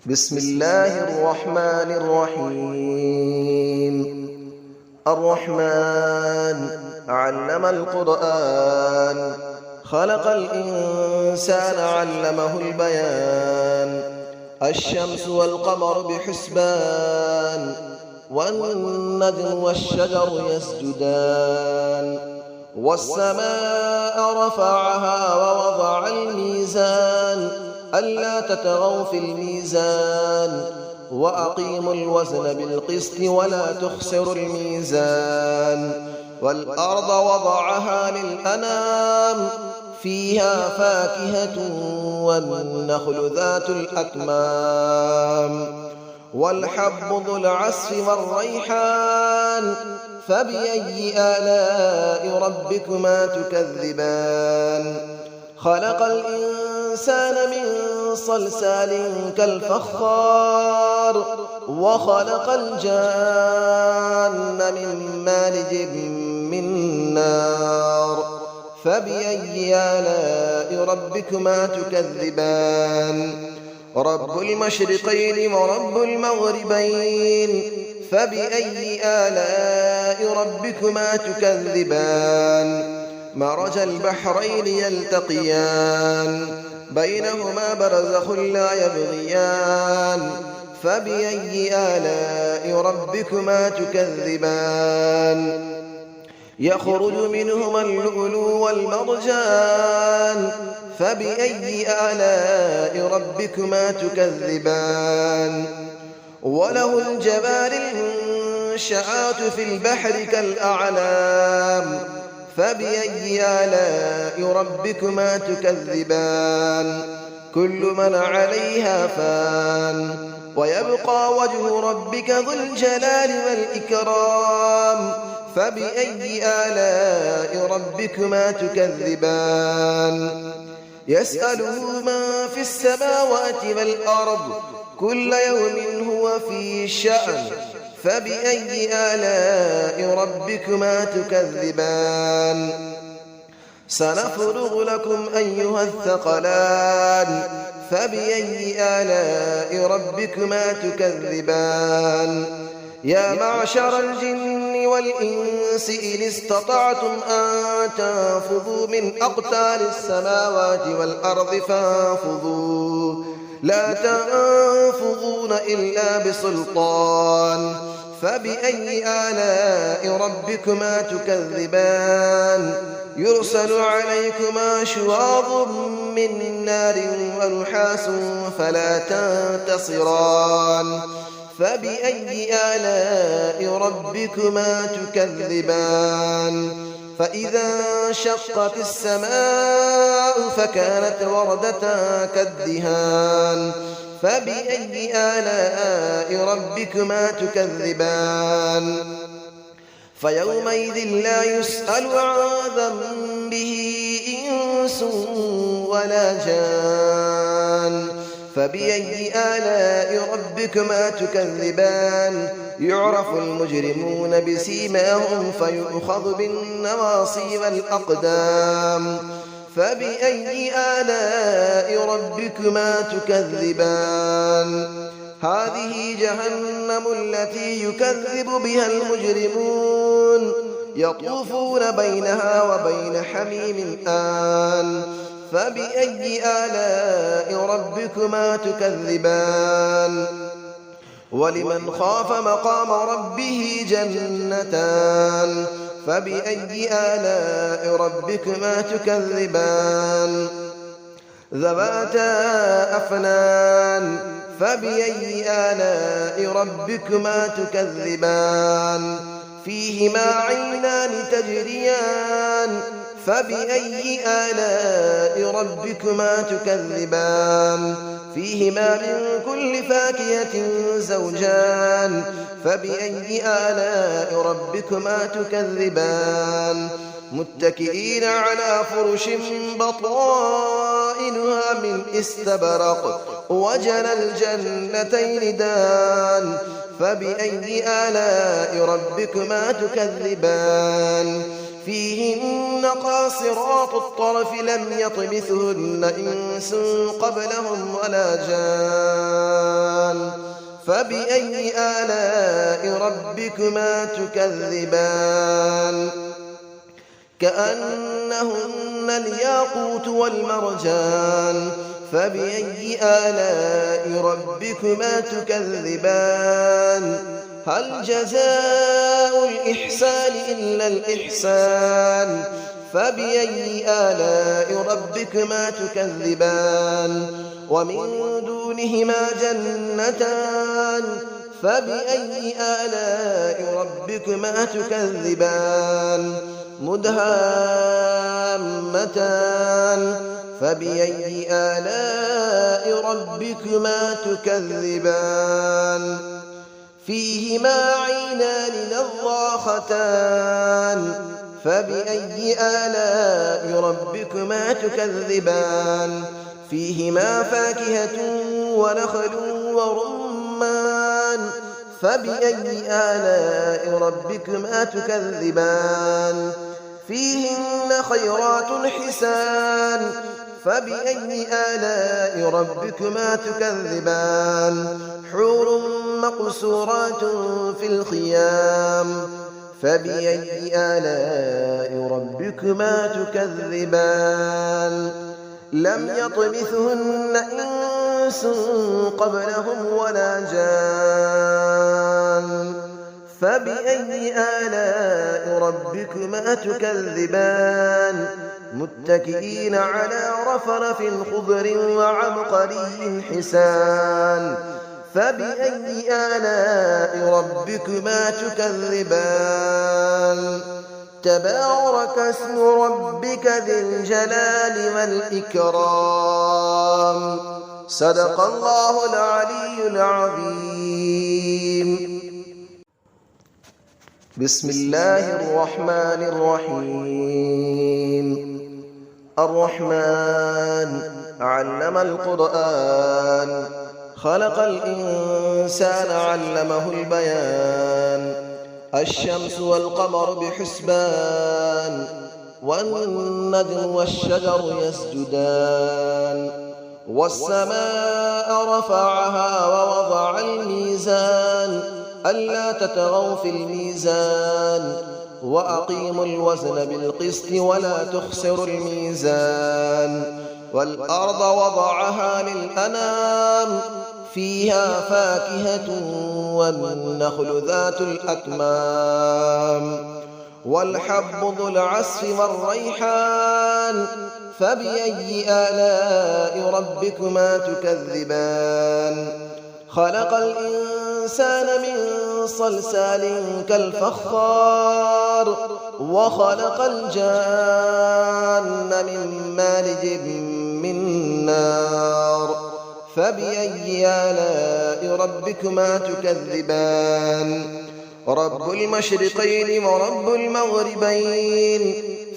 بسم الله الرحمن الرحيم. الرحمن علم القرآن، خلق الإنسان علمه البيان. الشمس والقمر بحسبان، والنجم والشجر يسجدان. والسماء رفعها ووضع الميزان، ألا تطغوا في الميزان، وأقيموا الوزن بالقسط ولا تخسروا الميزان. والأرض وضعها للأنام، فيها فاكهة والنخل ذات الأكمام. والحب ذو العصف والريحان، فبأي آلاء ربكما تكذبان. خلق الإنسان من صلصال كالفخار، وخلق الجان من مارج من نار. فبأي آلاء ربكما تكذبان. رب المشرقين ورب المغربين، فبأي آلاء ربكما تكذبان. مرج البحرين يلتقيان، بينهما برزخ لا يبغيان. فبأي آلاء ربكما تكذبان. يخرج منهما اللؤلؤ والمرجان، فبأي آلاء ربكما تكذبان. وله الجوار المنشآت في البحر كالأعلام، فبأي آلاء ربكما تكذبان. كل من عليها فان، ويبقى وجه ربك ذو الجلال والإكرام. فبأي آلاء ربكما تكذبان. يسأله من في السماوات والأرض، كل يوم هو في شأن. فبأي آلاء ربكما تكذبان. سنفرغ لكم أيها الثقلان، فبأي آلاء ربكما تكذبان. يا معشر الجن والإنس إن استطعتم أن تنفذوا من أقطار السماوات والأرض فانفذوا، لا تنفذون إلا بسلطان. فبأي آلاء ربكما تكذبان. يرسل عليكما شواظ من نار ونحاس فلا تنتصران. فبأي آلاء ربكما تكذبان. فإذا انشقت السماء فكانت وردة كالدهان. فبأي آلاء ربكما تكذبان. فيومئذ لا يسأل عن ذنبه إنس ولا جان. فبأي آلاء ربكما تكذبان. يعرف المجرمون بسيماهم فيؤخذ بالنواصي والأقدام. فبأي آلاء ربكما تكذبان. هذه جهنم التي يكذب بها المجرمون، يطوفون بينها وبين حميم آن. فبأي آلاء ربكما تكذبان. ولمن خاف مقام ربه جنتان. فبأي آلاء ربكما تكذبان. ذواتا أفنان. فبأي آلاء ربكما تكذبان. فيهما عينان تجريان. فبأي آلاء ربكما تكذبان. فيهما من كل فاكهة زوجان. فبأي آلاء ربكما تكذبان. متكئين على فرش بطائنها من استبرق، وجنى الجنتين دان. فبأي آلاء ربكما تكذبان. فيهن قاصرات الطرف لم يطمثهن إنس قبلهم ولا جان. فبأي آلاء ربكما تكذبان كأنهن الياقوت والمرجان فبأي آلاء ربكما تكذبان هل جزاء الإحسان إلا الإحسان فبأي آلاء ربكما تكذبان ومن دونهما جنتان فبأي آلاء ربكما تكذبان مدهامتان فبأي آلاء ربكما تكذبان فيهما عينان نضاختان فبأي آلاء ربكما تكذبان فيهما فاكهة ونخل ورمان فبأي آلاء ربكما تكذبان فيهن خيرات حسان فبأي آلاء ربكما تكذبان حور مقصورات في الخيام فبأي آلاء ربكما تكذبان لم يطمثهن إنس قبلهم ولا جان فبأي آلاء ربكما تكذبان متكئين على رفرف خضر وعبقري حسان فبأي آلاء ربكما تكذبان تبارك اسم ربك ذي الجلال والإكرام صدق الله العلي العظيم بسم الله الرحمن الرحيم الرحمن علم القرآن خلق الإنسان علمه البيان الشمس والقمر بحسبان والنجم والشجر يسجدان والسماء رفعها ووضع الميزان ألا تطغوا في الميزان وأقيموا الوزن بالقسط ولا تخسروا الميزان والأرض وضعها للأنام فيها فاكهة والنخل ذات الأكمام والحب ذو العصف والريحان فبأي آلاء ربكما تكذبان خلق الإنسان من صلصال كالفخار وخلق الجان من مارج من نار فبأي آلاء ربكما تكذبان رب المشرقين ورب المغربين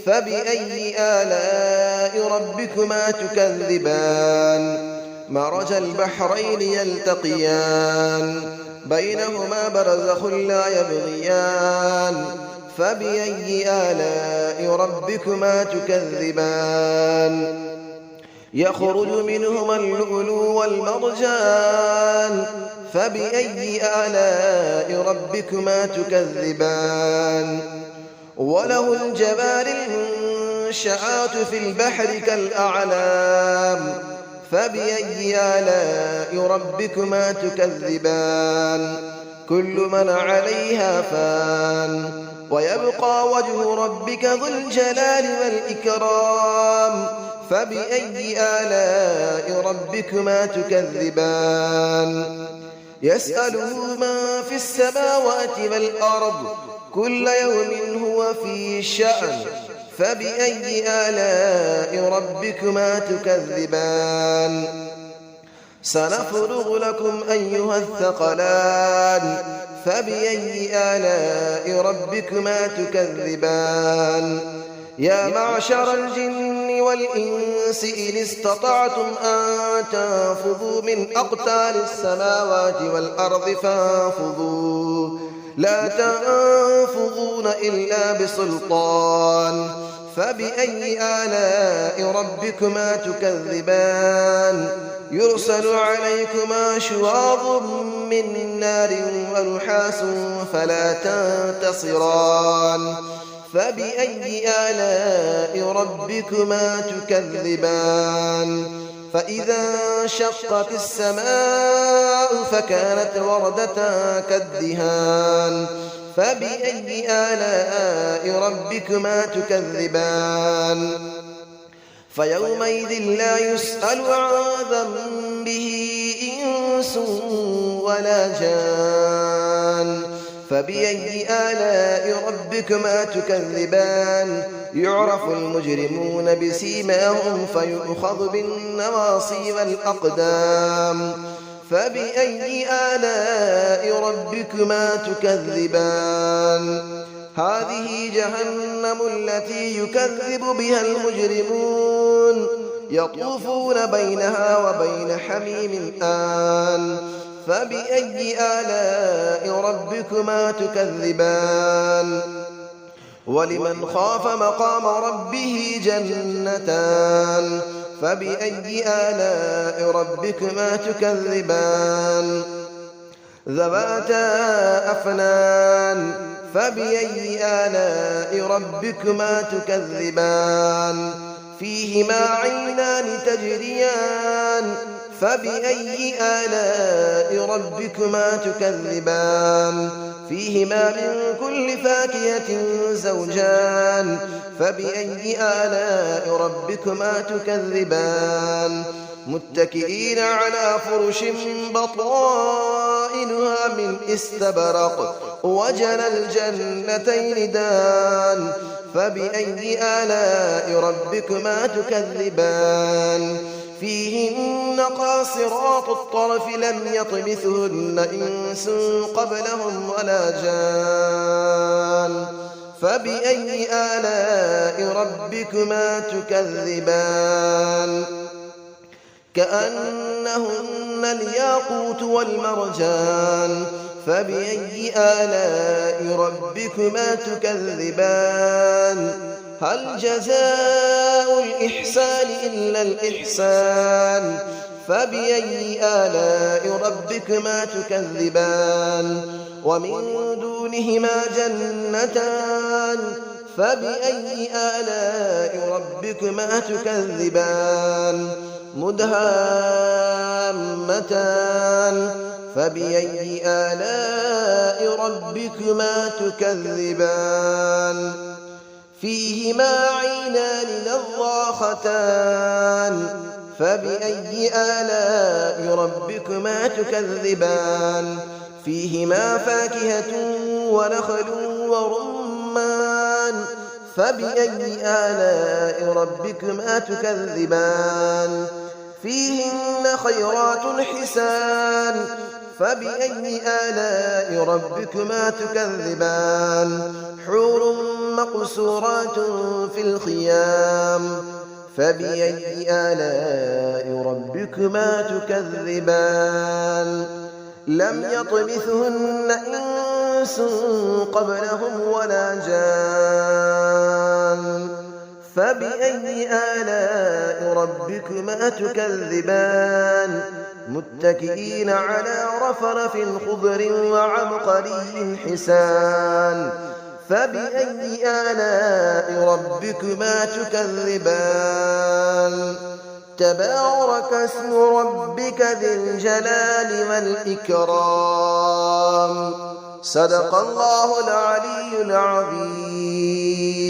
فبأي آلاء ربكما تكذبان مرج البحرين يلتقيان بينهما برزخ لا يبغيان فبأي آلاء ربكما تكذبان يخرج منهما اللؤلؤ والمرجان فبأي آلاء ربكما تكذبان وله الجبال المنشآت في البحر كالأعلام فبأي آلاء ربكما تكذبان كل من عليها فان ويبقى وجه ربك ذو الجلال والإكرام فبأي آلاء ربكما تكذبان يسأله من في السماوات والأرض كل يوم هو في شأن فبأي آلاء ربكما تكذبان سنفرغ لكم أيها الثقلان فبأي آلاء ربكما تكذبان يا معشر الجن والإنس إن استطعتم أن تنفذوا من أقطار السماوات والأرض فانفذوا لا تنفذون إلا بسلطان فبأي آلاء ربكما تكذبان يرسل عليكما شواظ من نار ونحاس فلا تنتصران فبأي آلاء ربكما تكذبان فإذا انشقت السماء فكانت وردة كالدهان فبأي آلاء ربكما تكذبان فيومئذ لا يسأل عن ذنبه إنس ولا جان فبأي آلاء ربكما تكذبان يعرف المجرمون بسيماهم فيؤخذ بالنواصي والأقدام فبأي آلاء ربكما تكذبان هذه جهنم التي يكذب بها المجرمون يطوفون بينها وبين حميم آن فبأي آلاء ربكما تكذبان ولمن خاف مقام ربه جنتان فبأي آلاء ربكما تكذبان ذواتا أفنان فبأي آلاء ربكما تكذبان فيهما عينان تجريان فبأي آلاء ربكما تكذبان فيهما من كل فاكهة زوجان فبأي آلاء ربكما تكذبان متكئين على فرش بطائنها من استبرق وجنى الجنتين دان فبأي آلاء ربكما تكذبان فيهن قاصرات الطرف لم يطمثهن إنس قبلهم ولا جان فبأي آلاء ربكما تكذبان كأنهن الياقوت والمرجان فبأي آلاء ربكما تكذبان هل جزاء الإحسان إلا الإحسان فبأي آلاء ربكما تكذبان ومن دونهما جنتان فبأي آلاء ربكما تكذبان مدهامتان فبأي آلاء ربكما تكذبان فيهما عينان نضاختان فبأي آلاء ربكما تكذبان فيهما فاكهة ونخل ورمان فبأي آلاء ربكما تكذبان فيهن خيرات حسان فبأي آلاء ربكما تكذبان حور مقصورات في الخيام فبأي آلاء ربكما تكذبان لم يطمثهن إنس قبلهم ولا جان فبأي آلاء ربكما تكذبان متكئين على رفرف خضر وعبقري حسان فبأي آلاء ربكما تكذبان تبارك اسم ربك ذي الجلال والإكرام صدق الله العلي العظيم.